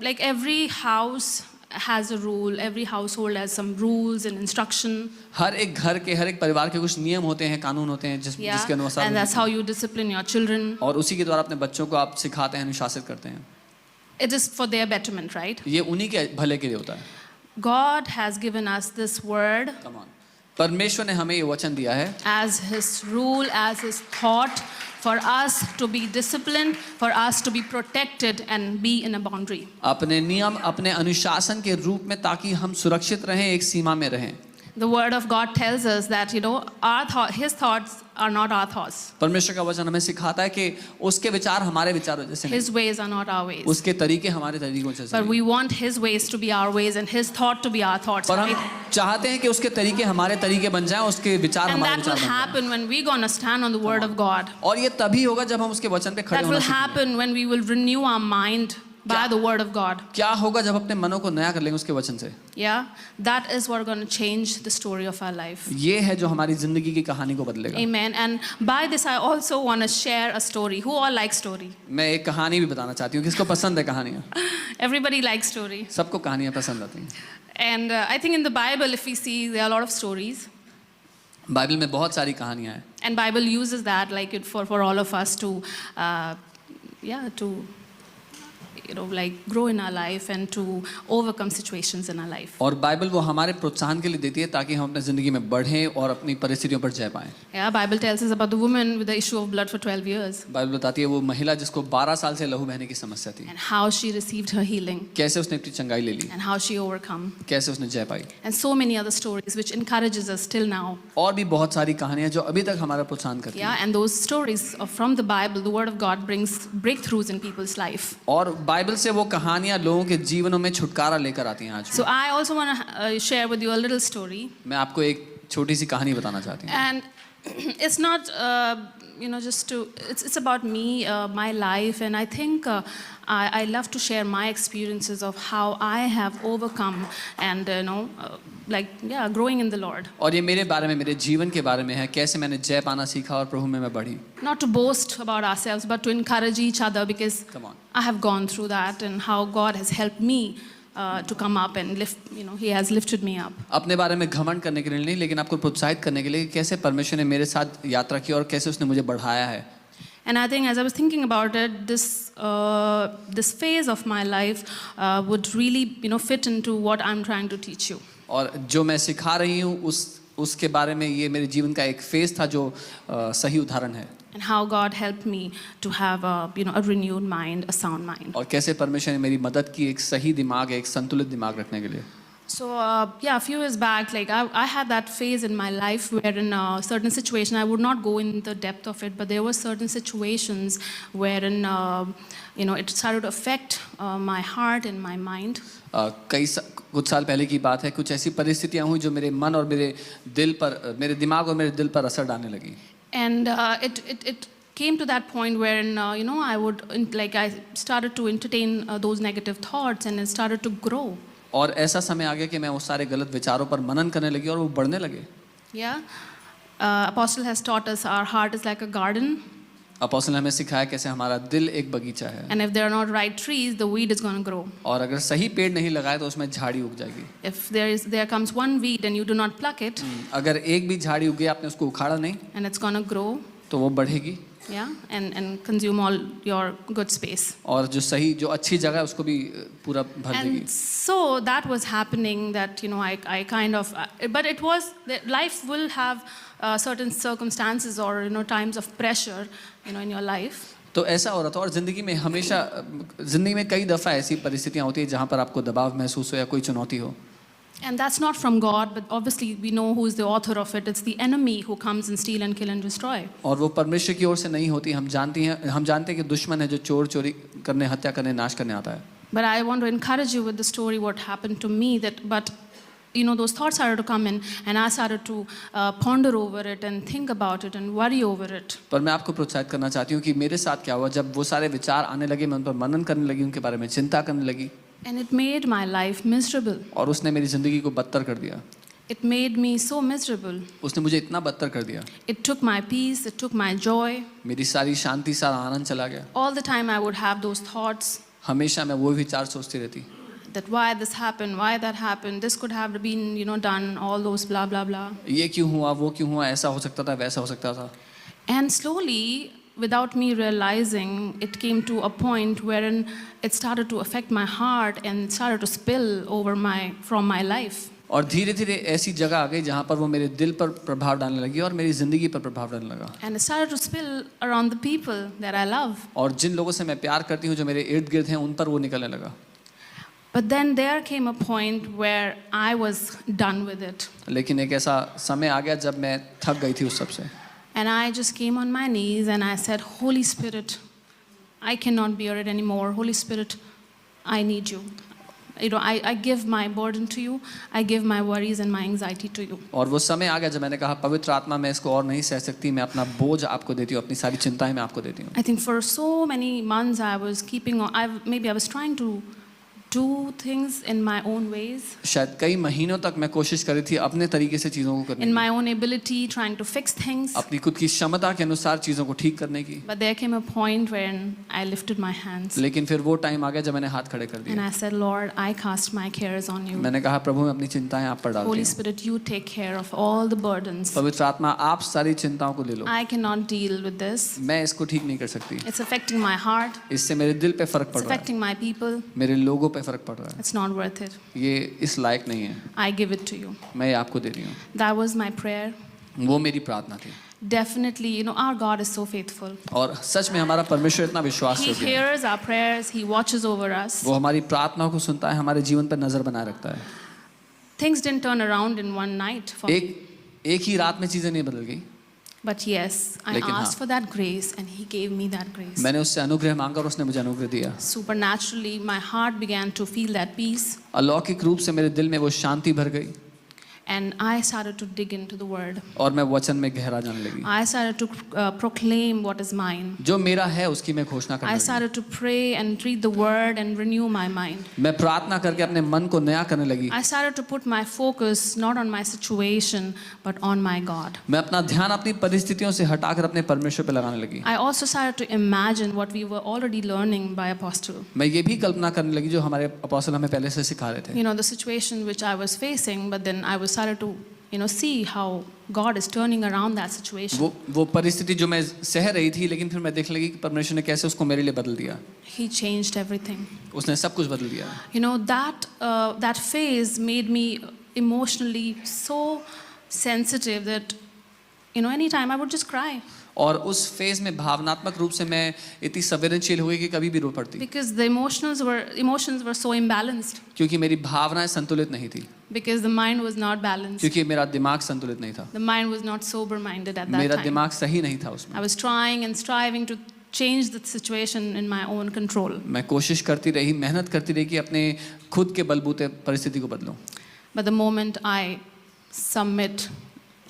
like every house has a rule, every household has some rules and instruction. हर एक घर के, हर एक परिवार के कुछ नियम होते हैं, कानून होते हैं जिसके अनुसार, And that's how you discipline your children. और उसी के द्वारा अपने बच्चों को आप सिखाते हैं, अनुशासित करते हैं। it is for their betterment, right? ये उन्हीं के भले के लिए होता है। God has given us this word Come on. परमेश्वर ने हमें ये वचन दिया है as His rule, as His thought, for us to be disciplined, for us to be protected and be in a boundary. अपने नियम, अपने अनुशासन के रूप में, ताकि हम सुरक्षित रहें, एक सीमा में रहें। The word of God tells us that, His thoughts are not our thoughts. परमेश्वर का वचन हमें सिखाता है कि उसके विचार हमारे विचारों जैसे नहीं, His ways are not our ways. उसके तरीके हमारे तरीकों जैसे But नहीं। we want His ways to be our ways and His thought to be our thoughts, पर right? हम चाहते हैं कि उसके तरीके हमारे तरीके बन जाएं, उसके विचार And हमारे that will विचार बन जाएं। happen when we're going to stand on the word of God. और ये तभी होगा जब हम उसके वचन पे खड़े That होना will सीखेंगे। happen when we will renew our mind by the word of God. क्या होगा जब अपने मनों को नया कर लेंगे उसके वचन से? Yeah, that is what going to change the story of our life. ये है जो हमारी जिंदगी की कहानी को बदलेगा। Amen. And by this, I also want to share a story. Who all like story? मैं एक कहानी भी बताना चाहती हूँ। किसको पसंद है कहानियाँ? Everybody likes story. सबको कहानियाँ पसंद आती हैं। And I think in the Bible, if we see, there are a lot of stories. Bible में बहुत सारी कहानियाँ हैं And Bible uses that like it for all of us to, to like grow in our life and to overcome situations in our life. और Bible वो हमारे प्रोत्साहन के लिए देती है ताकि हम अपने ज़िंदगी में बढ़ें और अपनी परिस्थितियों पर जय पाएं। Yeah, Bible tells us about the woman with the issue of blood for 12 years Bible बताती है वो महिला जिसको 12 साल से लहू बहने की समस्या थी, and how she received her healing कैसे उसने अपनी चंगाई ले ली, and how she overcome. कैसे उसने जय पाई। And so many other stories which encourages us till now. और भी बहुत सारी कहानियाँ जो अभी तक हमारा प्रोत्साहन करती हैं। Yeah, and those stories from the Bible, the Word of God brings breakthroughs in people's life. और बाइबल से वो कहानियाँ लोगों के जीवनों में छुटकारा लेकर आती हैं आज भी। So I also want to share with you a little story. मैं आपको एक छोटी सी कहानी बताना चाहती हूँ। And it's not, just to, it's about me, my life, and I think I love to share my experiences of how I have overcome and, growing in the Lord. और ये मेरे बारे में, मेरे जीवन के बारे में है, कैसे मैंने जय पाना सीखा और प्रभु में मैं बढ़ी। Not to boast about ourselves, but to encourage each other because Come on. I have gone through that and how God has helped me to come up and lift, He has lifted me up. अपने बारे में घमंड करने के लिए नहीं, लेकिन आपको प्रोत्साहित करने के लिए कैसे परमेश्वर ने मेरे साथ यात्रा की और कैसे उसने मुझे बढ़ाया है। And I think as I was thinking about it, this phase of my life would really, fit into what I'm trying to teach you. और जो मैं सिखा रही हूँ उसके बारे में ये मेरे जीवन का एक फेज था जो सही उदाहरण है। And how God helped me to have a renewed mind, a sound mind. और कैसे परमेश्वर ने मेरी मदद की एक सही दिमाग, एक संतुलित दिमाग रखने के लिए। So a few years back, like I had that phase in my life where in a certain situation, I would not go in the depth of it, but there were certain situations wherein it started to affect my heart and my mind. कुछ साल पहले की बात है, कुछ ऐसी परिस्थितियां हुई जो मेरे मन और मेरे दिल पर, मेरे दिमाग और मेरे दिल पर असर डालने लगी। And it came to that point wherein I started to entertain those negative thoughts and it started to grow. और ऐसा समय आ गया कि मैं उस सारे गलत विचारों पर मनन करने लगी और वो बढ़ने लगे। Yeah, Apostle has taught us our heart is like a garden. Apostle ने हमें सिखाया कैसे हमारा दिल एक बगीचा है। And if there are not right trees, the weed is going to grow. और अगर सही पेड़ नहीं लगाए तो उसमें झाड़ी उग जाएगी। If there comes one weed and you do not pluck it, अगर एक भी झाड़ी उगे आपने उसको उखाड़ा नहीं, and it's going to grow. तो वो बढ़ेगी। Yeah, and consume all your good space. और जो अच्छी जगह है उसको भी पूरा भर देगी। And so that was happening that I kind of but it was life will have certain circumstances or times of pressure in your life. तो ऐसा हो रहा था और ज़िंदगी में हमेशा ज़िंदगी में कई दफ़ा ऐसी परिस्थितियाँ होती है जहाँ पर आपको दबाव महसूस हो या कोई चुनौती हो। And that's not from God, but obviously we know who is the author of it. It's the enemy who comes and steal and kill and destroy. और वो परमेश्वर की ओर से नहीं होती। हम जानते हैं कि दुश्मन है जो चोरी करने, हत्या करने, नाश करने आता है। But I want to encourage you with the story what happened to me but those thoughts started to come in and I started to ponder over it and think about it and worry over it. पर मैं आपको प्रोत्साहित करना चाहती हूँ कि मेरे साथ क्या हुआ जब वो सारे विचार आने लगे, मैं उन पर मनन करने लगी, उनके बारे में चिंता करने लगी। And it made my life miserable. और उसने मेरी ज़िंदगी को बदतर कर दिया। It made me so miserable. उसने मुझे इतना बदतर कर दिया। It took my peace, it took my joy. मेरी सारी शांति, सारा आनंद चला गया। All the time I would have those thoughts. हमेशा मैं वो विचार सोचती रहती। That why this happened, why that happened, this could have been done, all those blah blah blah. ये क्यों हुआ, वो क्यों हुआ, ऐसा हो सकता था, वैसा हो सकता था। And slowly without me realizing, it came to a point wherein it started to affect my heart and started to spill over from my life. और धीरे धीरे ऐसी जगह आ गई जहाँ पर वो मेरे दिल पर प्रभाव डालने लगी और मेरी ज़िंदगी पर प्रभाव डालने लगा। And it started to spill around the people that I love. और जिन लोगों से मैं प्यार करती हूँ, जो मेरे इर्द गिर्द हैं, उन पर वो निकलने लगा। But then there came a point where I was done with it. लेकिन एक ऐसा समय आ गया जब मैं थक गई थी उस सब से। And I just came on my knees and I said, Holy Spirit, I cannot bear it anymore. Holy Spirit, I need you. You know, I give my burden to you. I give my worries and my anxiety to you. और वो समय आ गया जब मैंने कहा, पवित्र आत्मा, मैं इसको और नहीं सह सकती, मैं अपना बोझ आपको देती हूँ, अपनी सारी चिंताएं मैं आपको देती हूँ। I think for so many months I was keeping on, maybe I was trying to do things in my own ways. शायद कई महीनों तक मैं कोशिश कर रही थी अपने तरीके से चीज़ों को करने In की, my own ability, trying to fix things. अपनी खुद की क्षमता के अनुसार चीज़ों को ठीक करने की। But there came a point when I lifted my hands. लेकिन फिर वो टाइम आ गया जब मैंने हाथ खड़े कर And दिए। I said, Lord, I cast my cares on you. मैंने कहा, प्रभु, मैं अपनी चिंताएं आप पर डालती Holy हूँ। Spirit, you take care of all the burdens. पवित्र आत्मा, आप सारी चिंताओं को ले लो, I cannot deal with this. मैं इसको ठीक नहीं कर सकती। It's affecting my heart. इससे मेरे दिल पे फर्क It's पड़ रहा है, affecting my people. मेरे लोगों पे फर्क पड़ रहा है, It's not worth it. ये इस लायक नहीं है, I give it to you. मैं ये आपको दे रही हूँ। That was my prayer. वो मेरी प्रार्थना थी। Definitely, you know, our God is so faithful. और सच में हमारा परमेश्वर इतना विश्वास He योग्य है, hears our prayers. He watches over us. वो हमारी प्रार्थनाओं को सुनता है, हमारे जीवन पर नजर बनाए रखता है। Things didn't turn around in one night for me. एक ही रात में चीजें नहीं बदल गई, But yes, I लेकिन हाँ, asked for that grace and He gave me that grace. मैंने उससे अनुग्रह मांगा और उसने मुझे अनुग्रह दिया। Supernaturally, my heart began to feel that peace. अलौकिक रूप से मेरे दिल में वो शांति भर गई And I started to dig into the word. और मैं वचन में गहरा जाने लगी। I started to proclaim what is mine. जो मेरा है उसकी मैं घोषणा करने I लगी। started to pray and read the word and renew my mind. मैं प्रार्थना करके अपने मन को नया करने लगी। I started to put my focus not on my situation but on my God. मैं अपना ध्यान अपनी परिस्थितियों से हटाकर अपने परमेश्वर पे लगाने लगी। I also started to imagine what we were already learning by Apostle. मैं ये भी कल्पना करने लगी जो हमारे अपोस्तल हमें पहले से सिखा रहे थे। You know, the situation which I was facing, but then I was started to, you know, see how God is turning around that situation. वो परिस्थिति जो मैं सह रही थी, लेकिन फिर मैं देखने लगी कि परमेश्वर ने कैसे उसको मेरे लिए बदल दिया। He changed everything. उसने सब कुछ बदल दिया। You know, that phase made me emotionally so sensitive that, you know, anytime I would just cry. और उस फेज में भावनात्मक रूप से मैं इतनी संवेदनशील हो गई कि कभी भी रो पड़ती, Because the emotions were so imbalanced. क्योंकि मेरी भावनाएं संतुलित नहीं थी, Because the mind was not balanced. क्योंकि मेरा दिमाग संतुलित नहीं था, The mind was not sober-minded at that मेरा time. दिमाग सही नहीं था उसमें। I was trying and striving to change the situation in my own control. मैं कोशिश करती रही, मेहनत करती रही कि अपने खुद के बलबूते परिस्थिति को बदलूं, But the moment I submit,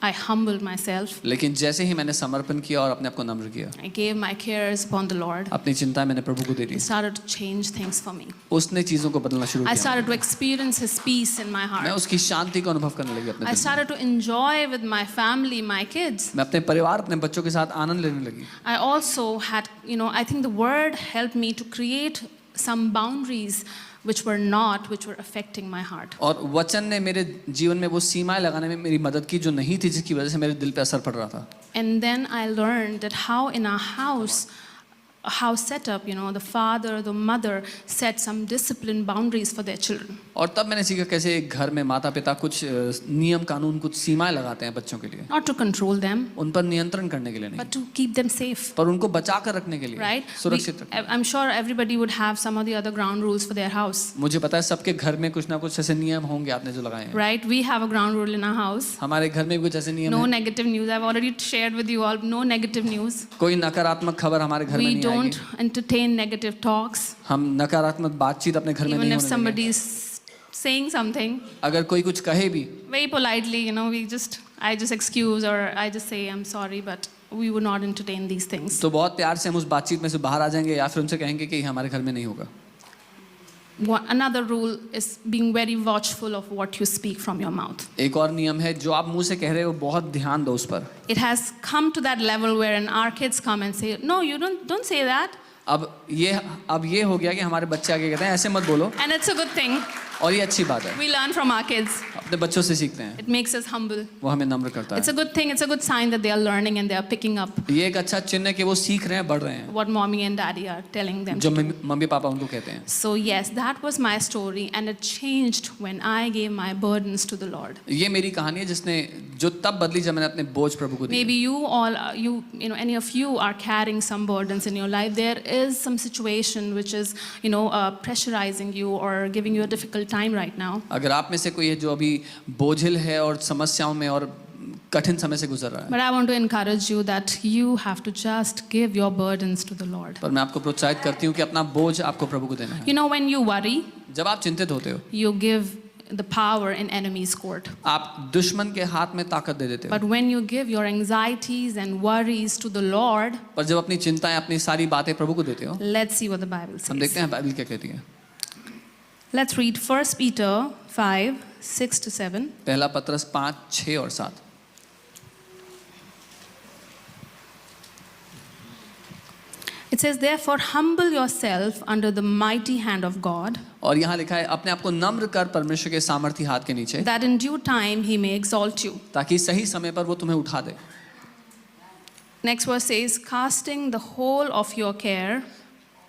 I humbled myself. लेकिन जैसे ही मैंने समर्पण किया और अपने आप को नम्र किया, I gave my cares upon the Lord. अपनी चिंताएं मैंने प्रभु को दे दी, He started to change things for me. उसने चीजों को बदलना शुरू I किया। started to experience His peace in my मैं heart. उसकी शांति को अनुभव करने लगी अपने I दिल में। started to enjoy with my family, my kids. मैं अपने परिवार, अपने बच्चों के साथ आनंद लेने लगी। I also had, you know, I think the Word helped me to create some boundaries which were affecting my heart. और वचन ने मेरे जीवन में वो सीमाएं लगाने में मेरी मदद की जो नहीं थी, जिसकी वजह से मेरे दिल पे असर पड़ रहा था। And then I learned that how in our house, a house setup, you know, the father, the mother set some discipline boundaries for their children. और तब मैंने सीखा कैसे एक घर में माता पिता कुछ नियम कानून, कुछ सीमाएं लगाते हैं बच्चों के लिए, Not to control them, उन पर नियंत्रण करने के लिए नहीं, but to keep them safe. पर उनको बचा कर रखने के लिए, Right? सुरक्षित रखने। I'm sure everybody would have some of the other ground rules for their house. मुझे पता है सबके घर में कुछ ना कुछ ऐसे नियम होंगे आपने जो लगाए हैं। Right? We have a ground rule in our house. हमारे घर में भी कुछ ऐसे नियम No हैं। negative news. I've already shared with you all. No negative news. कोई नकारात्मक खबर हमारे घर में We नहीं don't आएगी। entertain negative talks. हम नकारात्मक बातचीत अपने घर में Even नहीं if होने somebody देंगे। is saying something, अगर कोई कुछ कहे भी, very politely, you know, I just excuse or I just say I'm sorry, but we would not entertain these things. तो बहुत प्यार से हम उस बातचीत में से बाहर आ जाएंगे या फिर उनसे कहेंगे कि हमारे घर में नहीं होगा। Another rule is being very watchful of what you speak from your mouth. एक और नियम है, जो आप मुंह से कह रहे हो बहुत ध्यान दो उस पर। It has come to that level wherein our kids come and say, no, you don't say that. अब ये हो गया कि हमारे बच्चे आगे कहते हैं ऐसे मत बोलो, And it's a good thing. और ये अच्छी बात है, We learn from our kids. अपने बच्चों से सीखते हैं, It makes us humble. वो हमें नम्र करता It's a है। good thing. It's a good sign that they are learning and they are picking up ये एक अच्छा चिन्ह है कि वो सीख रहे हैं, बढ़ रहे हैं, what mommy and daddy are telling them. जो मम्मी पापा उनको कहते हैं। So yes, that was my story, and it changed when I gave my burdens to the Lord. ये मेरी कहानी है जिसने जो तब बदली जब मैंने अपने बोझ प्रभु को दिए। Maybe you all, you know, any of you are carrying some burdens in your life. There is some situation which is, pressurizing you or giving you a difficult time right now. अगर आप में से कोई है जो अभी बोझिल है और समस्याओं में और कठिन समय से गुजर रहा है, But I want to encourage you that you have to just give your burdens to the Lord. पर मैं आपको प्रोत्साहित करती हूँ कि अपना बोझ आपको प्रभु को देना है। You know, when you worry, जब आप चिंतित होते हो, you give the power in enemy's court. आप दुश्मन के हाथ में ताकत दे देते हो। But when you give your anxieties and worries to the Lord, पर जब अपनी चिंताएं, अपनी सारी बातें प्रभु को देते हो, let's see what the Bible हम देखते says. हैं बाइबल क्या कहती है। Let's read 1 Peter 5, 6 to 7. पहला पत्रस 5, 6 और 7। It says, therefore, humble yourself under the mighty hand of God, और यहाँ लिखा है, अपने आप को नम्र कर परमेश्वर के सामर्थी हाथ के नीचे, that in due time he may exalt you. ताकि सही समय पर वो तुम्हें उठा दे। Next verse says, casting the whole of your care,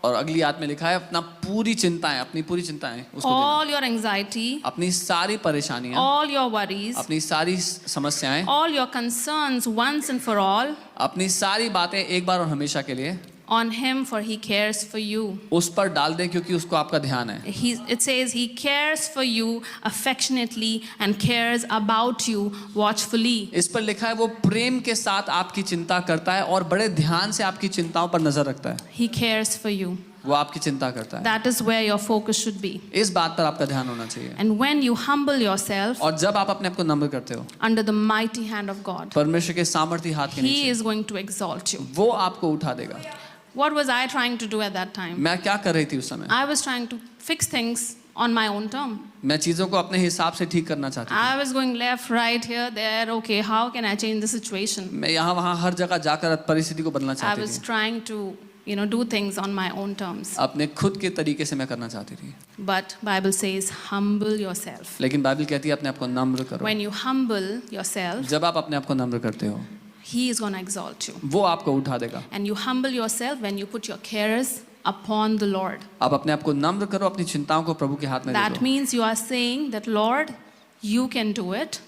और अगली आयत में लिखा है, अपना पूरी चिंताएं, अपनी पूरी चिंताएं उसको देना। all your anxiety, अपनी सारी परेशानियां, all your worries, अपनी सारी समस्याएं, all your concerns once and for all अपनी सारी बातें एक बार और हमेशा के लिए on him, for he cares for you. उस पर डाल दें, क्योंकि उसको आपका ध्यान है। It says he cares for you affectionately and cares about you watchfully. इस पर लिखा है, वो प्रेम के साथ आपकी चिंता करता है और बड़े ध्यान से आपकी चिंताओं पर नजर रखता है। He cares for you. वो आपकी चिंता करता है। That is where your focus should be. इस बात पर आपका ध्यान होना चाहिए। And when you humble yourself और जब आप अपने आप को नम्र करते हो, under the mighty hand of God, परमेश्वर के सामर्थी हाथ के he नीचे, is going to exalt you. वो आपको उठा देगा। What was I trying to do at that time? मैं क्या कर रही थी उस समय? I was trying to fix things on my own term. मैं चीजों को अपने हिसाब से ठीक करना चाहती थी। I was going left, right, here, there. Okay, how can I change the situation? मैं यहाँ वहाँ हर जगह जाकर परिस्थिति को बदलना I चाहती was थी। trying to, do things on my own terms. अपने खुद के तरीके से मैं करना चाहती थी। But Bible says, humble yourself. लेकिन बाइबल कहती है, अपने आप को नम्र करो। When you humble yourself, जब आप अपने आप को नम्र करते हो, he is going to exalt you. वो आपको उठा देगा। And you humble yourself when you put your cares upon the Lord. आप अपने आप को नम्र करो, अपनी चिंताओं को प्रभु के हाथ में दे That दो। means you are saying that, Lord, you can do it.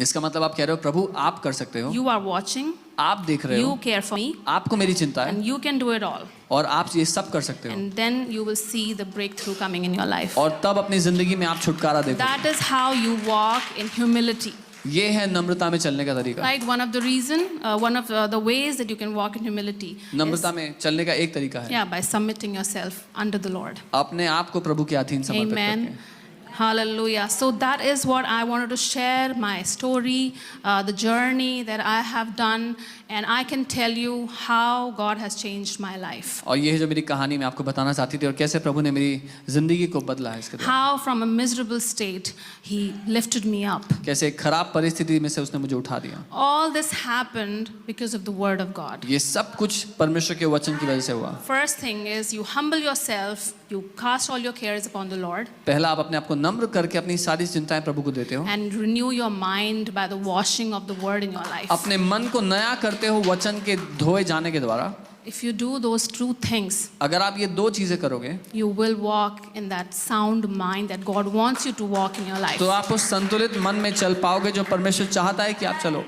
इसका मतलब आप कह रहे हो, प्रभु आप कर सकते हो, You are watching. आप देख रहे हो, You care for me. आपको मेरी चिंता है And you can do it all. और आप ये सब कर सकते हो। And then you will see the breakthrough coming in your life. और तब अपनी जिंदगी में आप छुटकारा देखो। That is how you walk in humility. ये है नम्रता में चलने का तरीका। Right? One of the ways that you can walk in humility is, नम्रता में चलने का एक तरीका है, by submitting yourself under the Lord. अपने आप को प्रभु के अधीन समर्पित Amen. करके। Hallelujah. So that is what I wanted to share, my story, the journey that I have done, and I can tell you how God has changed my life. और ये है जो मेरी कहानी मैं आपको बताना चाहती थी और कैसे प्रभु ने मेरी जिंदगी को बदला है इसके द्वारा। How from a miserable state He lifted me up. कैसे एक खराब परिस्थिति में से उसने मुझे उठा दिया। All this happened because of the Word of God. ये सब कुछ परमेश्वर के वचन की वजह से हुआ। First thing is you humble yourself, you cast all your cares upon the Lord, पहला, आप अपने आप को नम्र करके अपनी सारी चिंताएं प्रभु को देते हो। and renew your mind by the washing of the Word in your life. अपने मन को नया करते हो वचन के धोए जाने के द्वारा। If you do those two things, अगर आप ये दो चीजें करोगे, you will walk in that sound mind that God wants you to walk in your life. तो आप उस संतुलित मन में चल पाओगे जो परमेश्वर चाहता है कि आप चलो।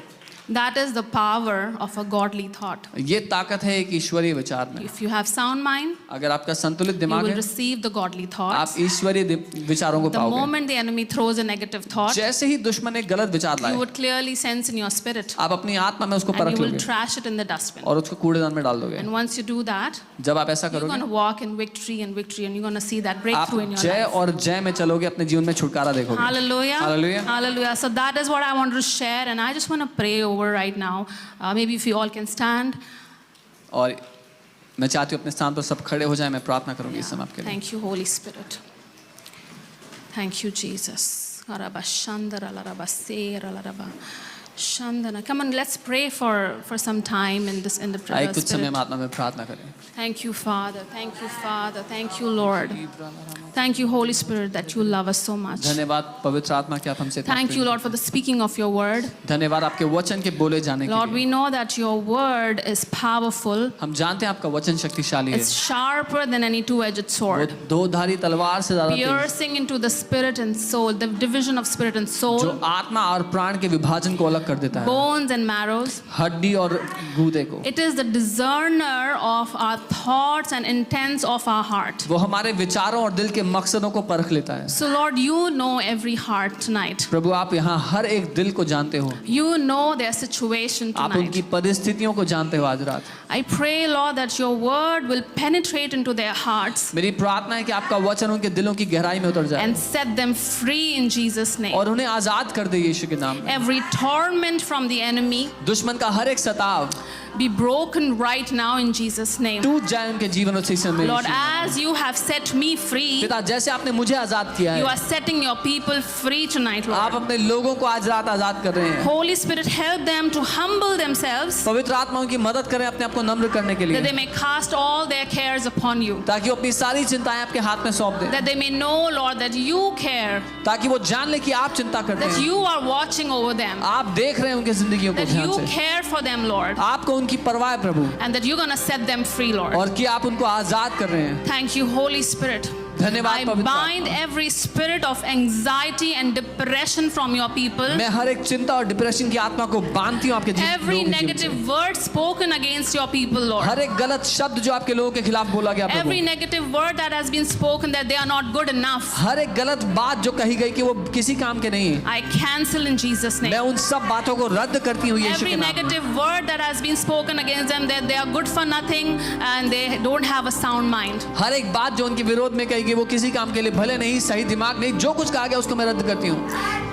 That is the power of a godly thought. ये ताकत है एक ईश्वरीय विचार में। If you have sound mind, अगर आपका संतुलित you दिमाग will है, receive the godly आप thoughts. ईश्वरीय विचारों को The पाओगे। moment the enemy throws a negative thought, जैसे ही दुश्मन एक गलत विचार you लाए, would clearly sense in your spirit, आप अपनी आत्मा में उसको and परख you will लोगे trash it in the dustbin. और उसको कूड़ेदान में डाल दोगे। And once you do that, जब आप ऐसा you're going करोगे, to walk in victory and victory, and you're going to see that आप breakthrough in your जय life. और जय में चलोगे, अपने जीवन में छुटकारा देखोगे। Hallelujah. Hallelujah. Hallelujah. So that is what I wanted to share, and I just want to pray over right now. Maybe if you all can stand. और मैं चाहती हूँ अपने स्थान पर सब खड़े हो जाएं, मैं प्रार्थना करूंगी इस समय आपके लिए। Thank you, Holy Spirit. Thank you, Jesus. Shandana. Come on, let's pray for some time in the आइए कुछ समय spirit. में आत्मा में प्रार्थना करें. Thank you, Father. Thank you, Father. Thank you, Lord. Thank you, Holy Spirit, that you love us so much. धन्यवाद पवित्र आत्मा कि आप हमसे इतना Thank you, Prem Lord, for the speaking of your word. करते हैं. धन्यवाद आपके वचन के बोले जाने के Lord, लिए. we know that your word is powerful. हम जानते हैं आपका वचन शक्तिशाली है. It's sharper than any two-edged वो sword, दो धारी तलवार से ज्यादा तेज, piercing into the spirit and soul, the division of spirit and जो soul, आत्मा और प्राण के विभाजन को अलग कर देता है, bones and marrows. हड्डी और गूदे को. It is the discerner of our thoughts and intents of our heart. वो हमारे विचारों और दिल के मकसदों को परख लेता है. So, Lord, you know every heart tonight. प्रभु आप यहाँ हर एक दिल को जानते हो. You know their situation आप tonight. उनकी परिस्थितियों को जानते हो आज रात. I pray, Lord, that your word will penetrate into their hearts मेरी प्रार्थना है कि आपका वचन उनके दिलों की गहराई में उतर जाए and set them free in Jesus' name. और उन्हें आजाद कर दे यीशु के नाम में. Every torment from the enemy दुश्मन का हर एक सताव be broken right now in Jesus' name. टूट जाए उनके जीवन और सीजन में. Lord, Yeshu. as you have set me free, पिता जैसे आपने मुझे आजाद किया you है, are setting your people free tonight, आप Lord. अपने लोगों को आज रात आजाद कर रहे हैं. Holy Spirit, help them to humble themselves पवित्र आत्मा उनकी मदद करें अपने आप को नम्र करने के that लिए, they may cast all their cares upon you. ताकि वो अपनी सारी चिंताएं आपके हाथ में सौंप दें, That they may know, Lord, that you care, ताकि वो जान ले कि आप चिंता करते that हैं, you are watching over them, आप देख रहे हैं उनकी जिंदगियों को that ध्यान you से, care for them, Lord, आपको उनकी परवाह है प्रभु, and that you're going to set them free, Lord. और कि आप उनको आजाद कर रहे हैं. Thank you, Holy Spirit. धन्यवाद I पवित्र bind आत्मा. every spirit of anxiety and depression from your people. मैं हर एक चिंता और डिप्रेशन की आत्मा को बांधती हूँ आपके Every लोगों के जीवन से. negative word spoken against your people, Lord. हर एक गलत शब्द जो आपके लोगों के खिलाफ बोला गया Every Prabhu, negative word that has been spoken that they are not good enough, हर एक गलत बात जो कही गई कि वो किसी काम के नहीं है, I cancel in Jesus' मैं name. उन सब बातों को रद्द करती हूँ यीशु Every के नाम में. negative word that has been spoken against them that they are good for nothing and they don't have a sound mind. हर एक बात जो उनके विरोध में कही गई वो किसी काम के लिए भले नहीं, सही दिमाग नहीं, जो कुछ कहा गया उसको मैं रद्द करती हूँ.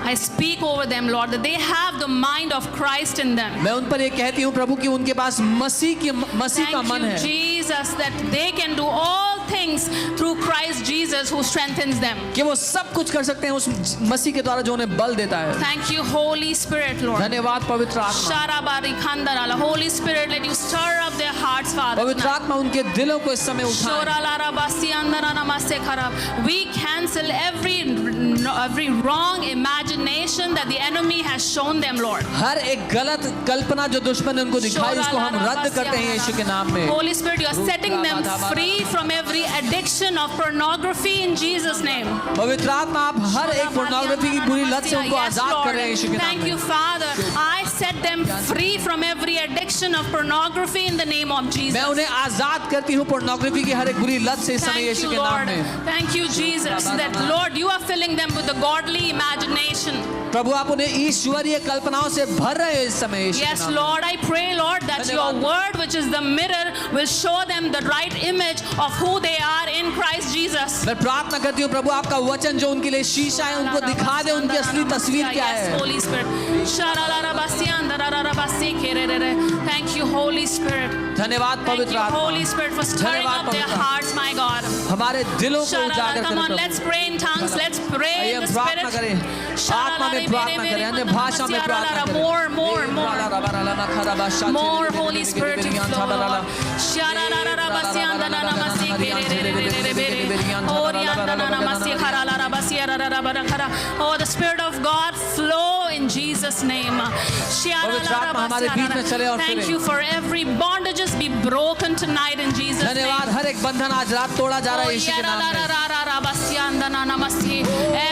I speak over them, Lord, that they have the mind of Christ in them. मैं उन पर ये कहती हूँ प्रभु कि उनके पास मसीह का मन Thank you, है, Jesus, that they can do all things through Christ Jesus who strengthens them. कि वो सब कुछ कर सकते हैं उस मसीह के द्वारा जो उन्हें बल देता है. Thank you, Holy Spirit, Lord. धन्यवाद पवित्र आत्मा. Sharabari Khandarala. Holy Spirit, let you stir up their hearts, Father. पवित्र आत्मा उनके दिलों को इस समय उठाए. Shoralarabasi Andaranamase Kharab. We cancel every wrong imagination that the enemy has shown them, Lord. हर एक गलत कल्पना जो दुश्मन ने उनको दिखाई उसको हम रद्द करते हैं यीशु के नाम में. Holy Spirit, you are setting them free from every addiction of pornography in Jesus' name. पवित्र आत्मा आप हर एक पोर्नोग्राफी की बुरी लत से उनको Yes, आजाद कर रहे हैं यीशु के Lord. नाम Thank में. you, Father. I set them free from every addiction of pornography in the name of Jesus. मैं उन्हें आजाद करती हूँ पोर्नोग्राफी की हर एक बुरी लत से इस समय Thank यीशु you, के नाम Lord. में. Thank you, Jesus, that Lord, you are filling them with the godly imagination. प्रभु आप उन्हें ईश्वरीय कल्पनाओं से भर रहे हैं इस समय यीशु के Yes, नाम में. Lord, I pray, Lord, that your धन्यवाद. word, which is the mirror, will show them the right image of who they are in Christ Jesus. मैं प्रार्थना करती हूँ प्रभु आपका वचन जो उनके लिए शीशा है उनको दिखा दे उनकी असली तस्वीर क्या Yes, है. Holy Spirit. Thank you, Holy Spirit. धन्यवाद Thank पवित्र you, Holy आत्मा. Spirit, for stirring धन्यवाद up their पवित्र hearts, my God. हमारे दिलों को उजागर Come on, करें let's Prabhu. pray in tongues. Let's pray आइए in हम the प्रार्थना Spirit. करें, आत्मा में प्रार्थना करें, अन्य भाषा में प्रार्थना करें. More Holy Spirit to flow, Lord. Oh, the Spirit of God flow in Jesus' name. Thank you for every bondages be broken tonight in Jesus' name. धन्यवाद. हर एक बंधन आज रात तोड़ा जा रहा है यीशु के नाम में.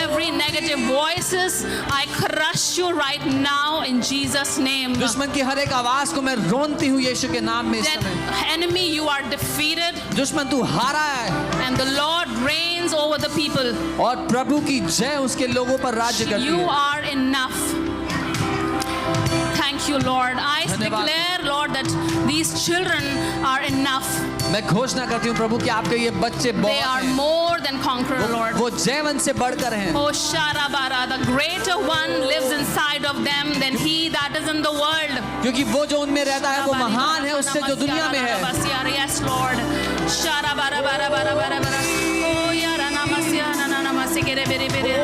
Every negative voices, I crush you right now in Jesus' name. दुश्मन की हर एक आवाज को मैं रोनती हूँ यीशु के नाम में इस That समय. enemy, you are defeated, दुश्मन तू हारा है and the Lord reigns over the people. और प्रभु की जय उसके लोगों पर राज्य करती You है. are enough. Thank you, Lord. I धन्यवाद. declare, Lord, that these children are enough. मैं घोषणा करती हूँ प्रभु कि आपके ये बच्चे They बहुत are हैं. more than conqueror, Lord. वो जयवंत से बढ़कर हैं. Oh, Sharabara, the greater one lives inside of them than he that is in the world. क्योंकि वो जो उनमें रहता है वो महान है उससे जो दुनिया में है. Yes, Lord. Sharabara, bara, bara, bara, bara. Oh, yara, namaste, nana, namaste, kere, bere, bere.